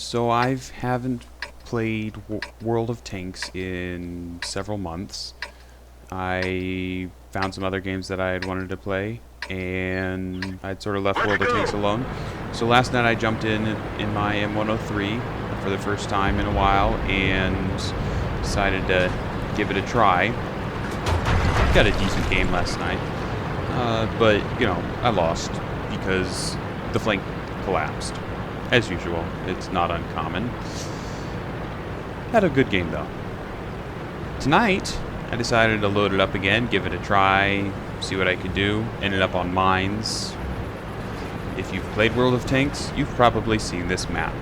So I haven't played World of Tanks in several months. I found some other games that I had wanted to play, and I'd sort of left World of Tanks alone. So last night I jumped in my M103 for the first time in a while and decided to give it a try. Got a decent game last night, but you know, I lost because the flank collapsed. As usual, it's not uncommon. Had a good game though. Tonight, I decided to load it up again, give it a try, see what I could do. Ended up on mines. If you've played World of Tanks, you've probably seen this map.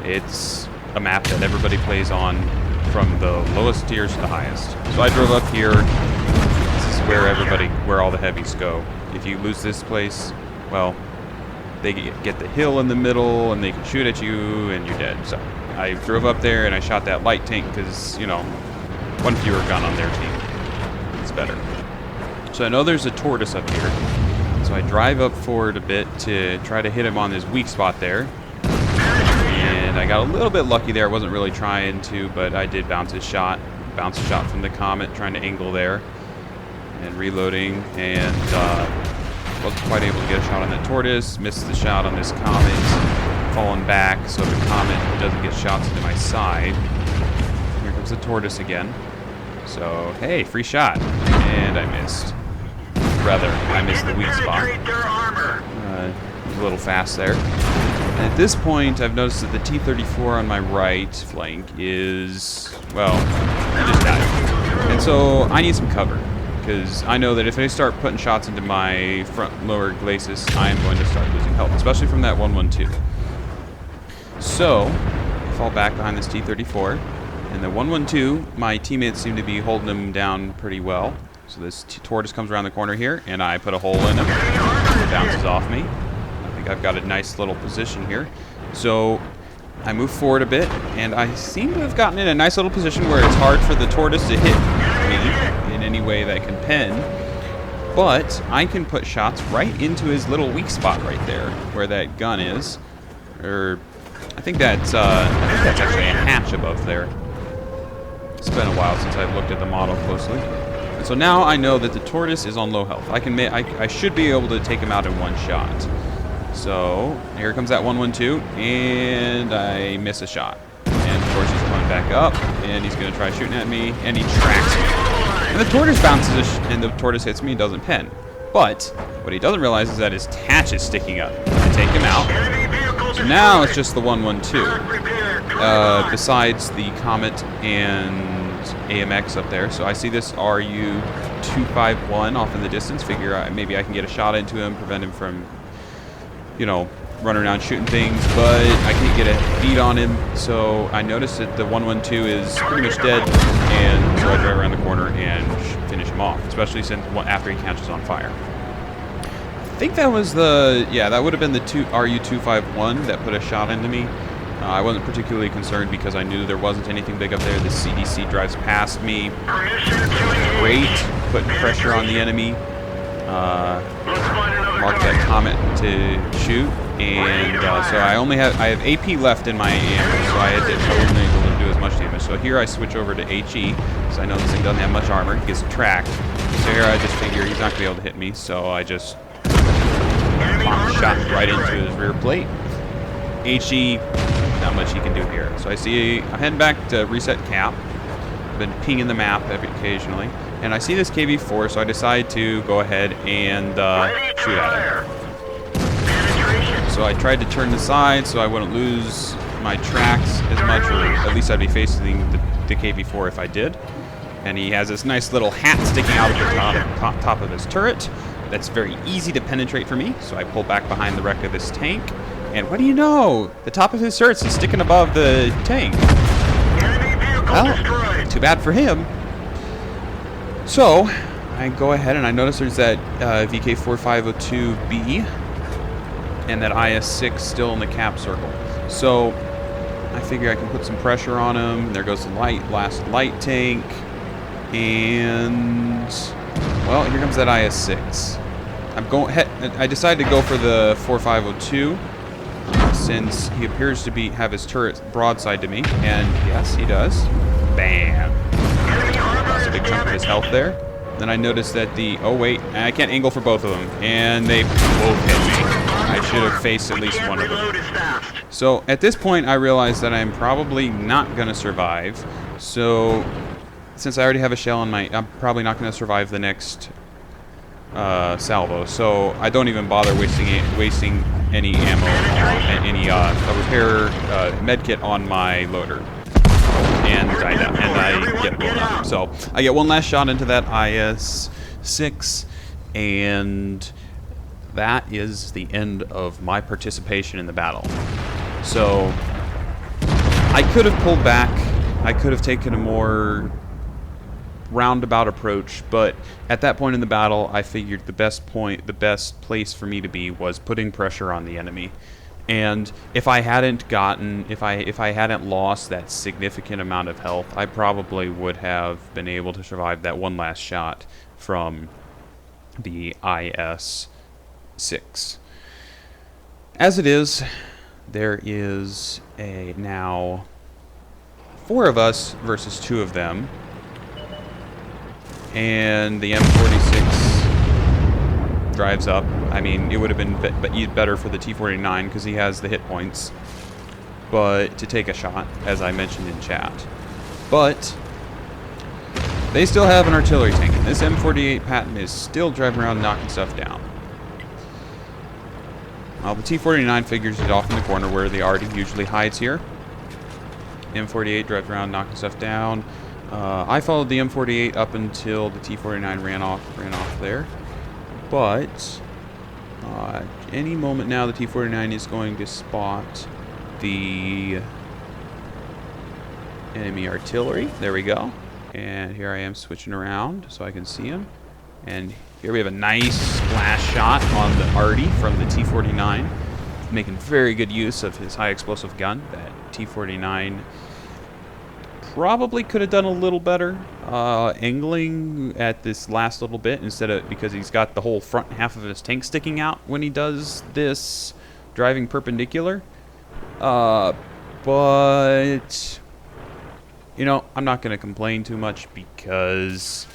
It's a map that everybody plays on from the lowest tiers to the highest. So I drove up here. This is where all the heavies go. If you lose this place, well, they get the hill in the middle and they can shoot at you and you're dead. So I drove up there and I shot that light tank because, you know, one fewer gun on their team. It's better. So I know there's a tortoise up here. So I drive up forward a bit to try to hit him on his weak spot there. And I got a little bit lucky there. I wasn't really trying to, but I did bounce a shot. Bounce a shot from the Comet, trying to angle there. And reloading, and wasn't quite able to get a shot on that tortoise. Missed the shot on this Comet. Falling back so the Comet doesn't get shots into my side. Here comes the tortoise again. So, hey, free shot. And I missed. Rather, I missed the weak spot. A little fast there. And at this point, I've noticed that the T-34 on my right flank is, well, he just died. And so I need some cover, because I know that if I start putting shots into my front lower glacis, I'm going to start losing health, especially from that 112. So I fall back behind this T-34, and the 112, my teammates seem to be holding him down pretty well. So this tortoise comes around the corner here, and I put a hole in him. It bounces off me. I think I've got a nice little position here. So I move forward a bit, and I seem to have gotten in a nice little position where it's hard for the tortoise to hit me in any way that can pen. But I can put shots right into his little weak spot right there, where that gun is. I think that's actually a hatch above there. It's been a while since I've looked at the model closely. And so now I know that the tortoise is on low health. I should be able to take him out in one shot. So here comes that 112, and I miss a shot. And of course he's coming back up, and he's going to try shooting at me, and he tracks me. And the tortoise bounces, and the tortoise hits me, doesn't pen. But what he doesn't realize is that his hatch is sticking up. I take him out. So now it's just the 112. Besides the Comet and AMX up there. So I see this RU-251 off in the distance. Figure maybe I can get a shot into him, prevent him from, you know, running around shooting things, but I can't get a beat on him. So I notice that the 112 is pretty much dead, and so I drive around the corner and finish him off, especially since after he catches on fire. I think that was that would have been the RU-251 that put a shot into me. I wasn't particularly concerned because I knew there wasn't anything big up there. The CDC drives past me. Great, putting pressure on the enemy. Mark that Comet to shoot, and so I have AP left in my ammo, so I wasn't able to do as much damage. So here I switch over to HE, because I know this thing doesn't have much armor. He gets tracked. So here I just figure he's not going to be able to hit me, so I just shot right into his rear plate. HE, not much he can do here. So I'm heading back to reset cap. I've been pinging the map occasionally. And I see this KV-4, so I decide to go ahead and shoot at him. So I tried to turn the side so I wouldn't lose my tracks as much, or at least I'd be facing the KV-4 if I did. And he has this nice little hat sticking out of the top of his turret. That's very easy to penetrate for me, so I pull back behind the wreck of this tank. And what do you know? The top of his turret is sticking above the tank. Well, too bad for him. So I go ahead and I notice there's that VK4502B and that IS-6 still in the cap circle. So I figure I can put some pressure on him. There goes the last light tank. And, well, here comes that IS-6. I decided to go for the 4502. since he appears to have his turret broadside to me, and yes, he does. Bam. Lost a big chunk of his health there. Then I noticed that oh wait, I can't angle for both of them, and they both hit me. I should have faced at least one of them. So at this point, I realized that I'm probably not going to survive. So since I already have a shell in I'm probably not going to survive the next salvo. So I don't even bother wasting any ammo, any repair medkit on my loader. And I get blown up. So I get one last shot into that IS-6, and that is the end of my participation in the battle. So I could have pulled back. I could have taken a more roundabout approach, but at that point in the battle, I figured the best place for me to be was putting pressure on the enemy. And if I hadn't lost that significant amount of health, I probably would have been able to survive that one last shot from the IS-6. As it is, there is now 4 of us versus 2 of them, and the M46 drives up. I mean, it would have been better for the T-49 because he has the hit points, but to take a shot, as I mentioned in chat. But they still have an artillery tank, and this M48 Patton is still driving around knocking stuff down. Well, the T-49 figures it off in the corner where the Arty usually hides here. M48 drives around knocking stuff down. I followed the M48 up until the T-49 ran off there. But any moment now, the T-49 is going to spot the enemy artillery. There we go. And here I am switching around so I can see him. And here we have a nice splash shot on the Arty from the T-49, making very good use of his high explosive gun. That T-49 probably could have done a little better angling at this last little bit because he's got the whole front half of his tank sticking out when he does this driving perpendicular. But you know, I'm not going to complain too much because